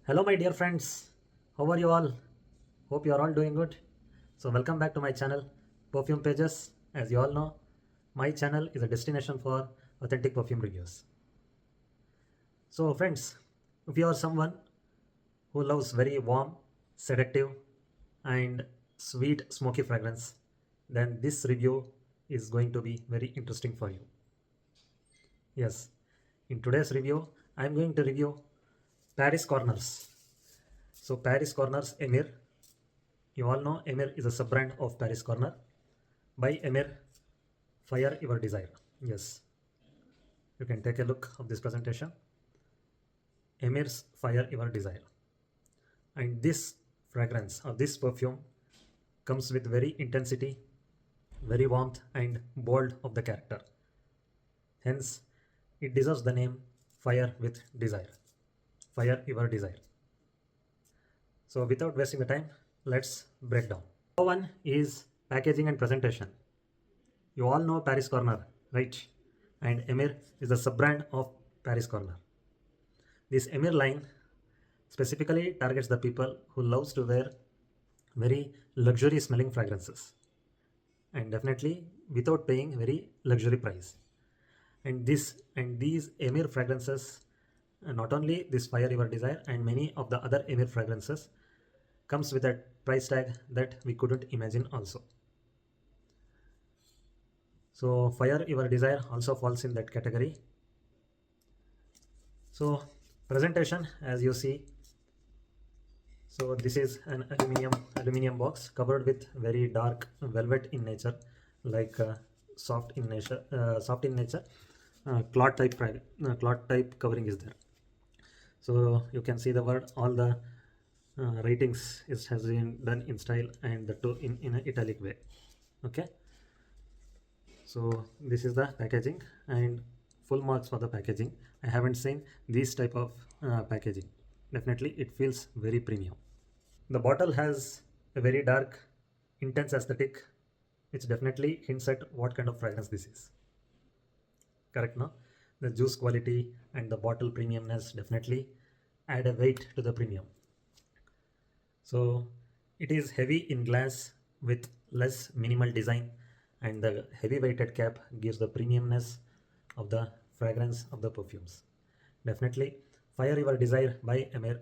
Hello, my dear friends. How are you all? Hope you are all doing good. So, welcome back to my channel, Perfume Pages. As you all know, my channel is a destination for authentic perfume reviews. So, friends, if you are someone who loves very warm, seductive, and sweet, smoky fragrance, then this review is going to be very interesting for you. Yes, in today's review, I am going to review Paris Corners. So, Paris Corners Emir. You all know Emir is a sub-brand of Paris Corner. By Emir, Fire Your Desire. Yes, you can take a look of this presentation. Emir's Fire Your Desire. And this fragrance or this perfume comes with very intensity, very warmth and bold of the character. Hence, it deserves the name Fire with Desire. Fire Your Desire. So without wasting the time, let's break down. Number one is packaging and presentation. You all know Paris Corner, right? And Emir is the sub-brand of Paris Corner. This Emir line specifically targets the people who loves to wear very luxury smelling fragrances and definitely without paying very luxury price. And these Emir fragrances, not only this Fire Your Desire and many of the other Emir fragrances comes with a price tag that we couldn't imagine also. So Fire Your Desire also falls in that category. So presentation, as you see, so this is an aluminium box covered with very dark velvet in nature, like soft in nature, cloth type covering is there. So you can see the word, all the ratings has been done in style and the two in an italic way. Okay, so this is the packaging and full marks for the packaging. I haven't seen this type of packaging. Definitely it feels very premium. The bottle has a very dark, intense aesthetic, which definitely hints at what kind of fragrance this is. Correct, no? The juice quality and the bottle premiumness definitely add a weight to the premium. So it is heavy in glass with less minimal design, and the heavy weighted cap gives the premiumness of the fragrance of the perfumes. Definitely, Fire Your Desire by Emir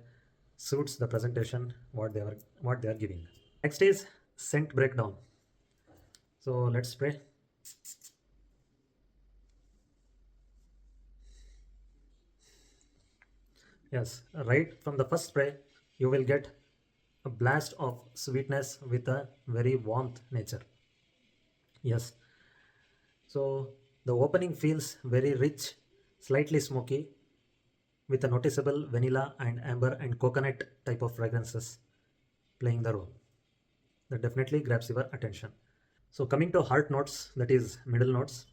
suits the presentation what they are giving. Next is scent breakdown. So let's spray. Yes, right from the first spray, you will get a blast of sweetness with a very warmth nature. Yes, so the opening feels very rich, slightly smoky, with a noticeable vanilla and amber and coconut type of fragrances playing the role. That definitely grabs your attention. So coming to heart notes, that is middle notes,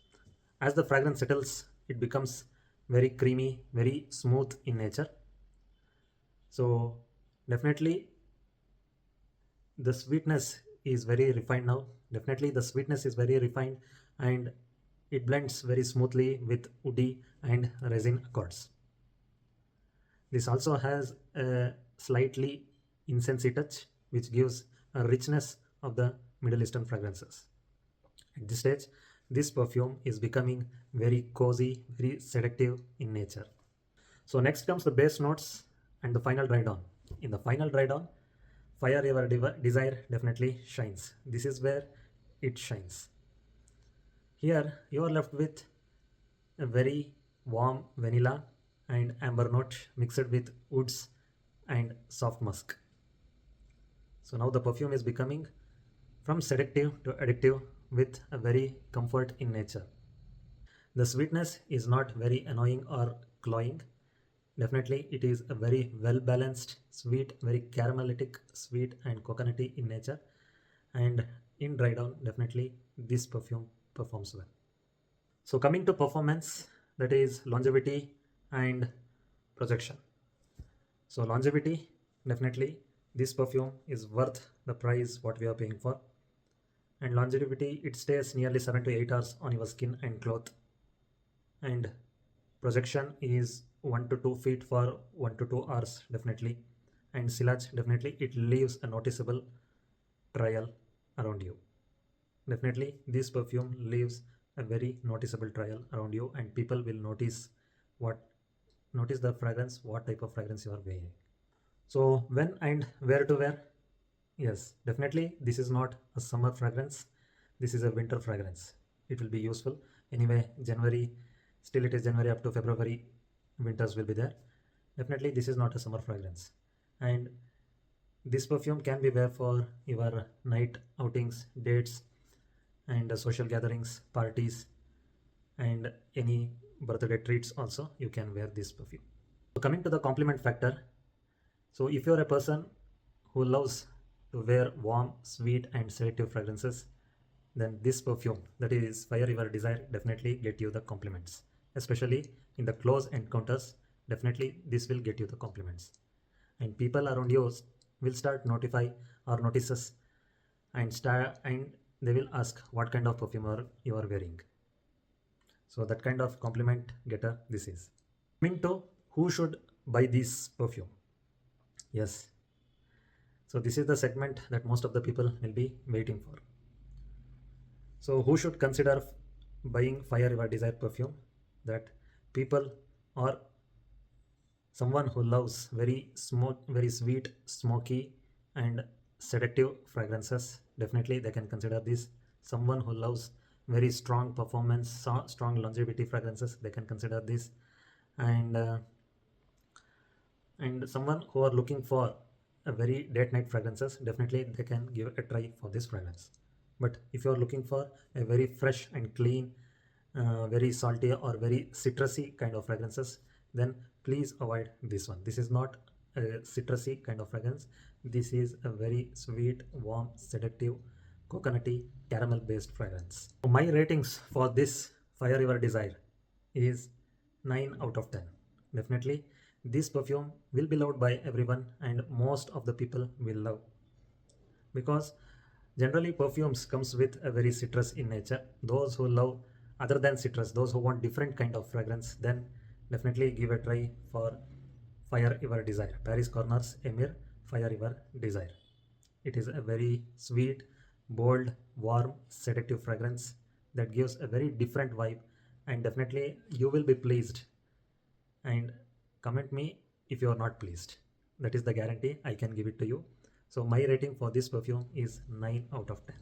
as the fragrance settles, it becomes very creamy, very smooth in nature. So definitely the sweetness is very refined now. Definitely the sweetness is very refined and it blends very smoothly with woody and resin accords. This also has a slightly incensey touch which gives a richness of the Middle Eastern fragrances. At this stage, this perfume is becoming very cozy, very seductive in nature. So next comes the base notes and the final dry down. In the final dry down, Fire Your Desire definitely shines. This is where it shines. Here you are left with a very warm vanilla and amber note mixed with woods and soft musk. So now the perfume is becoming from seductive to addictive with a very comfort in nature. The sweetness is not very annoying or cloying. Definitely it is a very well balanced, sweet, very caramellic, sweet and coconutty in nature. And in dry down, definitely this perfume performs well. So coming to performance, that is longevity and projection. So longevity, definitely this perfume is worth the price what we are paying for. And longevity, it stays nearly 7 to 8 hours on your skin and cloth. And projection is 1 to 2 feet for 1 to 2 hours definitely. and silage, definitely it leaves a noticeable trail around you. Definitely this perfume leaves a very noticeable trail around you, and people will what notice the fragrance, what type of fragrance you are wearing. So when and where to wear? Yes, definitely this is not a summer fragrance. This is a winter fragrance. It will be useful. Anyway, January, still it is January up to February, winters will be there. Definitely this is not a summer fragrance. And this perfume can be wear for your night outings, dates, and social gatherings, parties, and any birthday treats also you can wear this perfume. So coming to the compliment factor, so if you're a person who loves to wear warm, sweet, and selective fragrances, then this perfume, that is Fire Your Desire, definitely get you the compliments. Especially in the close encounters, definitely this will get you the compliments. And people around you will start notify or notices and they will ask what kind of perfume you are wearing. So that kind of compliment getter this is. Coming to who should buy this perfume. Yes. So this is the segment that most of the people will be waiting for. So who should consider buying Fire Your Desire perfume? That people or someone who loves very sweet, smoky, and seductive fragrances. Definitely they can consider this. Someone who loves very strong performance, strong longevity fragrances, they can consider this. And uh, and someone who are looking for a very date night fragrances, definitely they can give a try for this fragrance. But if you are looking for a very fresh and clean, very salty or very citrusy kind of fragrances, then please avoid this one. This is not a citrusy kind of fragrance. This is a very sweet, warm, seductive, coconutty, caramel based fragrance. My ratings for this Fire Your Desire is 9 out of 10. Definitely this perfume will be loved by everyone, and most of the people will love, because generally perfumes comes with a very citrus in nature. Those who love other than citrus, those who want different kind of fragrance, then definitely give a try for Fire Your Desire, Paris Corners Emir Fire Your Desire. It is a very sweet, bold, warm, seductive fragrance that gives a very different vibe, and definitely you will be pleased. And comment me if you are not pleased. That is the guarantee I can give it to you. So my rating for this perfume is 9 out of 10.